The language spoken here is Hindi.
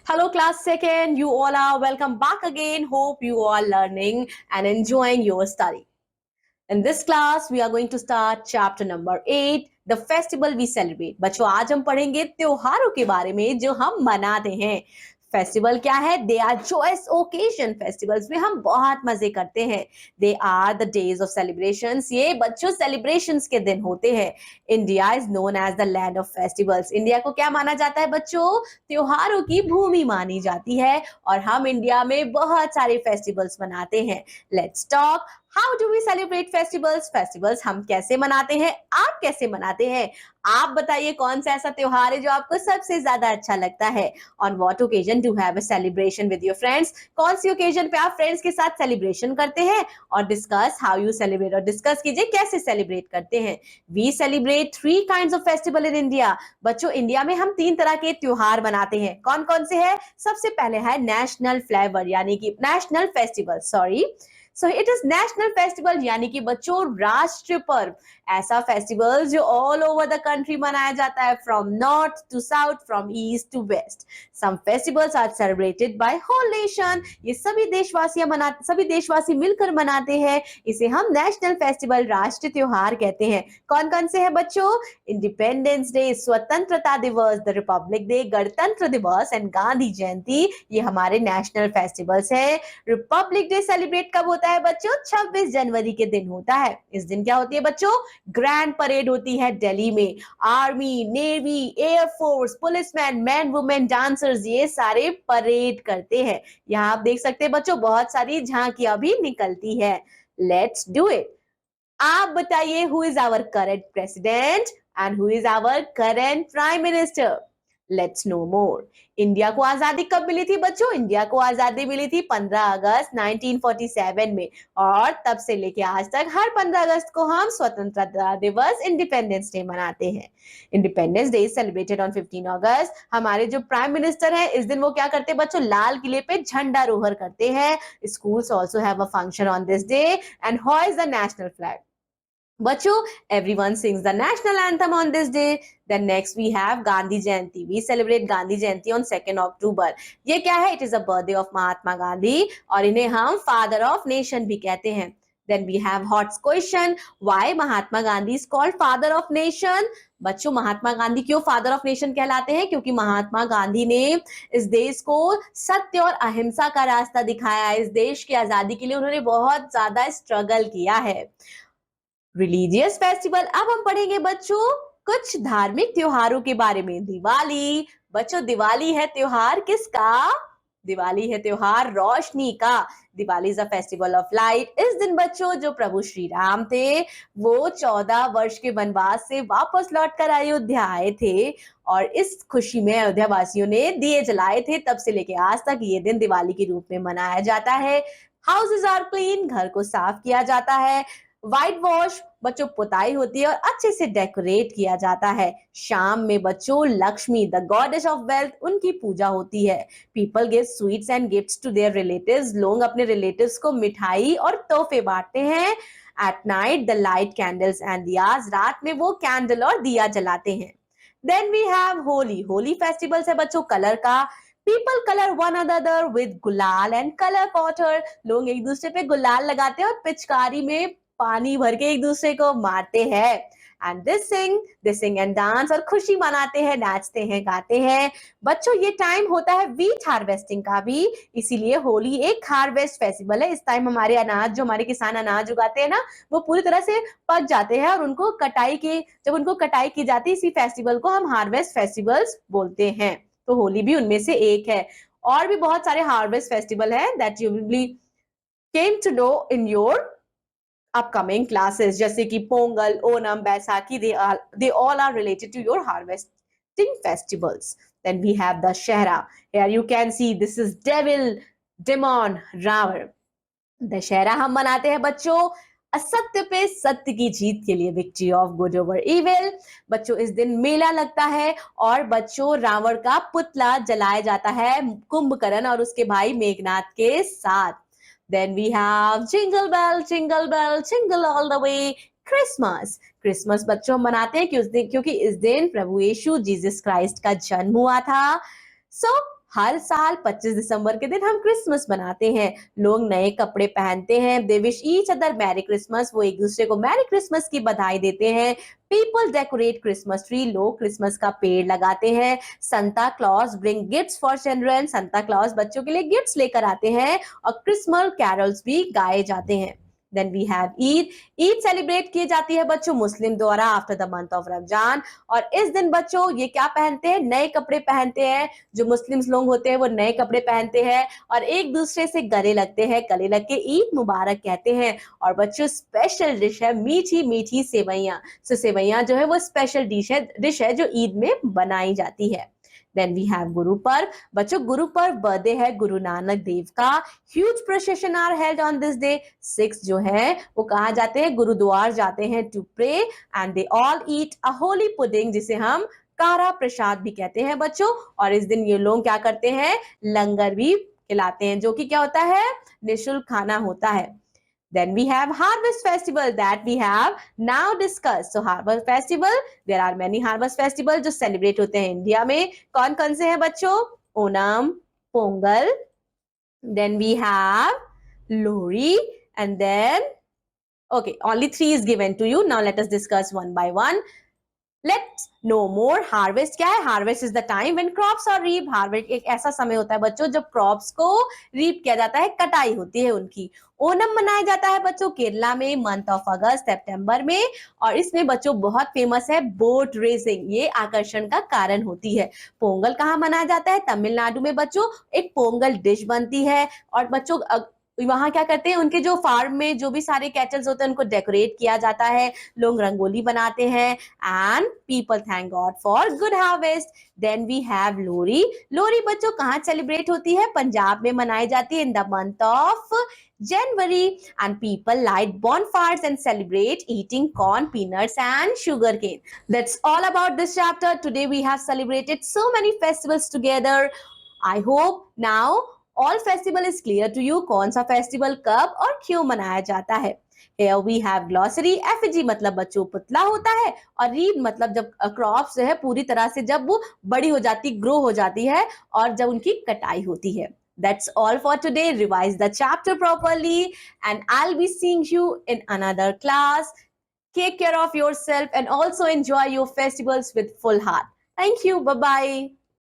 Hello, class second. You all are welcome back again. Hope you are learning and enjoying your study. In this class, we are going to start chapter number 8, the festival we celebrate. बच्चों आज हम पढ़ेंगे त्योहारों के बारे में जो हम मनाते हैं. फेस्टिवल क्या है? They are joyous occasion. Festivals में हम बहुत मजे करते हैं. They are the days of celebrations. ये बच्चों सेलिब्रेशंस के दिन होते हैं. India is known as the land of festivals. India को क्या माना जाता है बच्चों? त्योहारों की भूमि मानी जाती है और हम इंडिया में बहुत सारे फेस्टिवल्स मनाते हैं. Let's talk. How do we celebrate festivals? Festivals हम कैसे मनाते हैं? आप कैसे मनाते हैं? आप बताइए कौन सा ऐसा त्योहार है जो आपको सबसे ज्यादा अच्छा लगता है? On what occasion do have a celebration with your friends? कौन सी ओकेजन पे आप फ्रेंड्स के साथ सेलिब्रेशन करते हैं? और डिस्कस हाउ यू सेलिब्रेट, और डिस्कस कीजिए कैसे सेलिब्रेट करते हैं. We celebrate 3 kinds of festival in India. बच्चों इंडिया में हम 3 तरह के त्योहार मनाते हैं. कौन कौन से हैं? सबसे पहले है नेशनल फ्लेवर यानी कि national festival. So it is national festival यानी कि बच्चों राष्ट्रीय पर्व. ऐसा फेस्टिवल जो ऑल ओवर द कंट्री मनाया जाता है, from north to south, from east to west. Some festivals are celebrated by whole nation. ये सभी देशवासी मिलकर मनाते हैं. इसे हम नेशनल फेस्टिवल राष्ट्रीय त्योहार कहते हैं. कौन कौन से हैं बच्चों? इंडिपेंडेंस डे, स्वतंत्रता दिवस, द रिपब्लिक डे, गणतंत्र दिवस एंड गांधी जयंती. ये हमारे नेशनल फेस्टिवल्स हैं. रिपब्लिक डे सेलिब्रेट कब होता है बच्चों? 26 जनवरी के दिन होता है. इस दिन क्या होती है बच्चों? ग्रैंड परेड होती है दिल्ली में. Army, navy, air force, policeman, man, women, dancers ये सारे परेड करते हैं. यहाँ आप देख सकते हैं बच्चों बहुत सारी झांकियां भी निकलती है. Let's do it. आप बताइए who is our current president and who is our current prime minister? Let's know more. India को आजादी कब मिली थी बच्चों? इंडिया को आजादी मिली थी 15 अगस्त 1947 में. और तब से लेके आज तक हर 15 अगस्त को हम स्वतंत्रता दिवस, इंडिपेंडेंस डे मनाते हैं. इंडिपेंडेंस डे सेलिब्रेटेड ऑन 15 अगस्त. हमारे जो प्राइम मिनिस्टर हैं इस दिन वो क्या करते हैं बच्चों? लाल किले पे झंडारोहण करते हैं. Schools also have a function on this day and hoist the national flag. बच्चों everyone sings the national anthem on this day. Then next we have Gandhi Jayanti. We celebrate Gandhi Jayanti on 2nd October. ये क्या है? It is a birthday of Mahatma Gandhi और इन्हें हम father of nation भी कहते हैं. Then we have hot question. Why Mahatma Gandhi is called father of nation? बच्चों महात्मा गांधी क्यों फादर ऑफ नेशन कहलाते हैं? क्योंकि महात्मा गांधी ने इस देश को सत्य और अहिंसा का रास्ता दिखाया है. इस देश की आजादी के लिए उन्होंने बहुत ज्यादा स्ट्रगल किया है. Religious festival. अब हम पढ़ेंगे बच्चों कुछ धार्मिक त्योहारों के बारे में. दिवाली. बच्चों दिवाली है त्योहार किसका? दिवाली है त्योहार रोशनी का. Diwali is a festival of light. इस दिन बच्चों जो प्रभु श्री राम थे वो 14 वर्ष के वनवास से वापस लौटकर अयोध्या आए थे और इस खुशी में अयोध्या वासियों ने दिए जलाए थे. तब से लेके आज तक ये दिन दिवाली के रूप में मनाया जाता है. Houses are clean. घर को साफ किया जाता है. White wash. बच्चों पुताई होती है और अच्छे से डेकोरेट किया जाता है. शाम में बच्चों Lakshmi the goddess of wealth उनकी पूजा होती है. People give sweets and gifts to their relatives. लोग अपने रिलेटिव्स को मिठाई और तोहफे बांटते हैं. At night the light candles and diyas. रात में वो कैंडल और दिया जलाते हैं. Then we have Holi. Holi festivals है बच्चों कलर का. People color one another with गुलाल and color water. लोग एक दूसरे पे गुलाल लगाते हैं और पिचकारी में पानी भर के एक दूसरे को मारते हैं. And they sing and dance और खुशी मनाते हैं, नाचते हैं, गाते हैं. बच्चों ये टाइम होता है वीट हार्वेस्टिंग का भी, इसीलिए होली एक हार्वेस्ट फेस्टिवल है. इस टाइम हमारे अनाज जो हमारे किसान अनाज उगाते हैं ना वो पूरी तरह से पक जाते हैं और जब उनको कटाई की जाती है इसी फेस्टिवल को हम हार्वेस्ट फेस्टिवल्स बोलते हैं. तो होली भी उनमें से एक है. और भी बहुत सारे हार्वेस्ट फेस्टिवल हैं that you will came to know in your upcoming classes, जैसे कि Pongal, Onam, Baisakhi. They all are related to your harvesting festivals. Then we have Dashera. Here you can see this is devil, demon, Ravan. Dussehra हम मनाते हैं बच्चों असत्य पे सत्य की जीत के लिए, victory of good over evil. बच्चों इस दिन मेला लगता है और बच्चों रावण का पुतला जलाया जाता है कुंभकर्ण और उसके भाई मेघनाथ के साथ. Then we have jingle bell, jingle all the way. Christmas बच्चों हम मनाते हैं क्योंकि इस दिन प्रभु यीशु जीसस क्राइस्ट का जन्म हुआ था. So हर साल 25 दिसंबर के दिन हम क्रिसमस मनाते हैं। लोग नए कपड़े पहनते हैं। They wish each other merry Christmas. वो एक दूसरे को मैरी क्रिसमस की बधाई देते हैं। People decorate Christmas tree. लोग क्रिसमस का पेड़ लगाते हैं। Santa Claus bring gifts for children. Santa Claus बच्चों के लिए गिफ्ट्स लेकर आते हैं और क्रिसमस कैरल्स भी गाए जाते हैं। Then we have Eid. Eid celebrate की जाती है बच्चों मुस्लिम द्वारा after the month of Ramzan. और इस दिन बच्चों ये क्या पहनते हैं? नए कपड़े पहनते हैं। जो मुस्लिम लोग होते हैं वो नए कपड़े पहनते हैं और एक दूसरे से गले लगते हैं। गले लग के ईद मुबारक कहते हैं। और बच्चों स्पेशल डिश है मीठी मीठी सेवैयां। सो सेवैयां जो है वो स्पेशल डिश है जो ईद में बनाई जाती है। Then we have Guru Parv. बच्चों गुरु पर्व बर्थडे है गुरु नानक देव का। Huge procession are held on this day. Sikhs जो है वो कहाँ जाते हैं? गुरुद्वार जाते हैं to pray and they all eat a holy pudding जिसे हम कारा प्रसाद भी कहते हैं बच्चों। और इस दिन ये लोग क्या करते हैं? लंगर भी खिलाते हैं जो कि क्या होता है? निःशुल्क खाना होता है। Then we have Harvest Festival that we have now discussed. So Harvest Festival, there are many Harvest Festival जो celebrate होते हैं इंडिया में। कौन कौन से हैं बच्चों? Onam, Pongal, then we have Lohri, and then okay, only three is given to you. Now let us discuss one by one. Let's know more. Harvest क्या है? Harvest is the time when crops are reap. Harvest एक ऐसा समय होता है बच्चों जब क्रॉप्स को रीप किया जाता है, कटाई होती है उनकी। ओणम मनाया जाता है बच्चों केरला में मंथ ऑफ अगस्त सितंबर में। और इसमें बच्चों बहुत फेमस है बोट रेसिंग, ये आकर्षण का कारण होती है। पोंगल कहाँ मनाया जाता है? तमिलनाडु में बच्चों एक पोंगल डिश बनती है। और बच्चों वहां क्या करते हैं? उनके जो फार्म में जो भी सारे कैटल्स होते हैं उनको डेकोरेट किया जाता है। लोग रंगोली बनाते हैं and people thank God for good harvest. Then we have Lohri. Lohri बच्चों कहाँ सेलिब्रेट होती है? पंजाब में मनाई जाती है in the month of January, and people light bonfires and celebrate eating corn, peanuts and sugarcane. That's all about this chapter. Today we have celebrated so many festivals together. I hope now all festival is clear to you. कौन सा फेस्टिवल कब और क्यों मनाया जाता है? Here we have glossary. effigy मतलब बच्चों पुतला होता है और reap मतलब जब क्रॉप्स जो है पूरी तरह से जब वो बड़ी हो जाती, ग्रो हो जाती है और जब उनकी कटाई होती है। That's all for today. Revise the chapter properly and I'll be seeing you in another class. Take care of yourself and also enjoy your festivals with full heart. Thank you. Bye-bye.